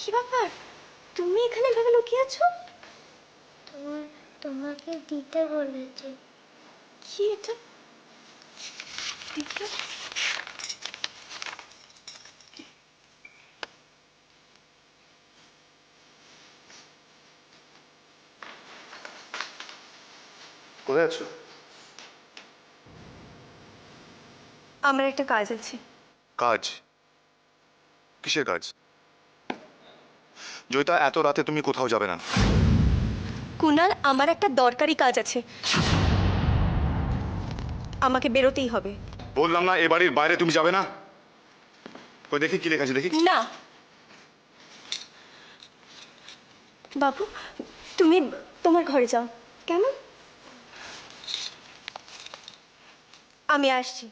কি ব্যাপার, তুমি এখানে ভেবে লুকিয়ে আছো? তোমাকে দিতে বলেছে। কি এটা? দিতে? কোথায় আছো? আমার একটা কাজ আছে। কাজ? কিসের কাজ? জয়িতা, এত রাতে তুমি কোথাও যাবে না। কুনাল, আমার একটা দরকারি কাজ আছে, আমাকে বেরোতেই হবে। বললাম না এ বাড়ির বাইরে তুমি যাবে না। কই দেখি কি লেখা আছে, দেখি। না বাবু, তুমি তোমার ঘরে যাও। কেমন? আমি আসছি।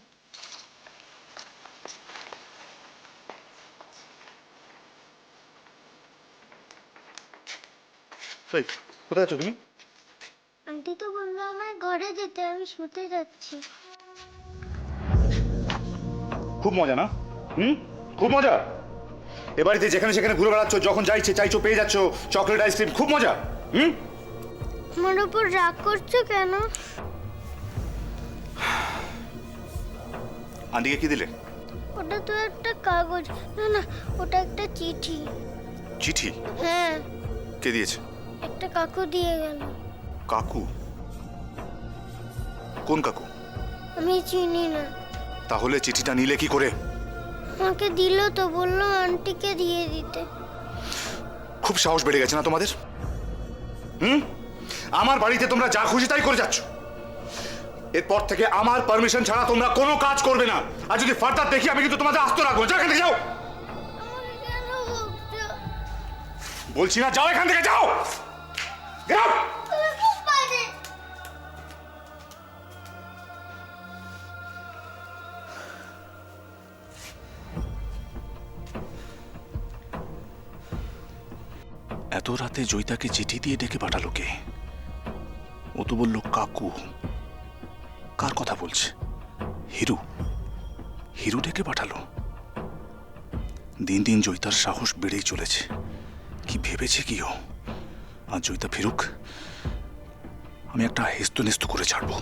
এই, কোথায় আছো তুমি? আন্টি তো বললো আমার ঘরে যেতে, আমি শুতে যাচ্ছি। খুব মজা না? খুব মজা। এ বাড়িতে যেখানে সেখানে ঘুরে বেড়াচ্ছ, যখন চাইছে চাইছো পেয়ে যাচ্ছ, চকলেট আইসক্রিম, খুব মজা। আমার উপর রাগ করছো কেন? আন্টিকে কি দিলে? ওটা তো একটা কাগজ। না না, ওটা একটা চিঠি। চিঠি? হ্যাঁ, কে দিয়েছে? একটা কাকু দিয়ে গেল। কাকু? কোন কাকু? আমি চিনি না। তাহলে চিঠিটা নিলে কি করে? আমাকে দিল তো, বললো আন্টিকে দিয়ে দিতে। খুব সাহস বেড়ে গেছে না তোমাদের? আমার বাড়িতে তোমরা যা খুশি তাই করে যাচ্ছ। এরপর থেকে আমার পারমিশন ছাড়া তোমরা কোনো কাজ করবে না। আর যদি ফার্দার দেখি, আমি কিন্তু তোমাদের আস্ত রাখবো। যাও এখান থেকে, যাও। আমাকে কেন বকছো? বলছি না, যাও এখান থেকে, যাও। যাও। তুমি খুব বাজে। এত রাতে জয়িতাকে চিঠি দিয়ে ডেকে পাঠালো কে? ও তো বলল কাকু। কার কথা বলছে? হিরু? হিরু ডেকে পাঠালো? দিন দিন জয়িতার সাহস বেড়েই চলেছে। কি ভেবেছে কি ও? আর জয়িতা ফিরুক, আমি একটা হেস্তনেস্ত করে ছাড়বো।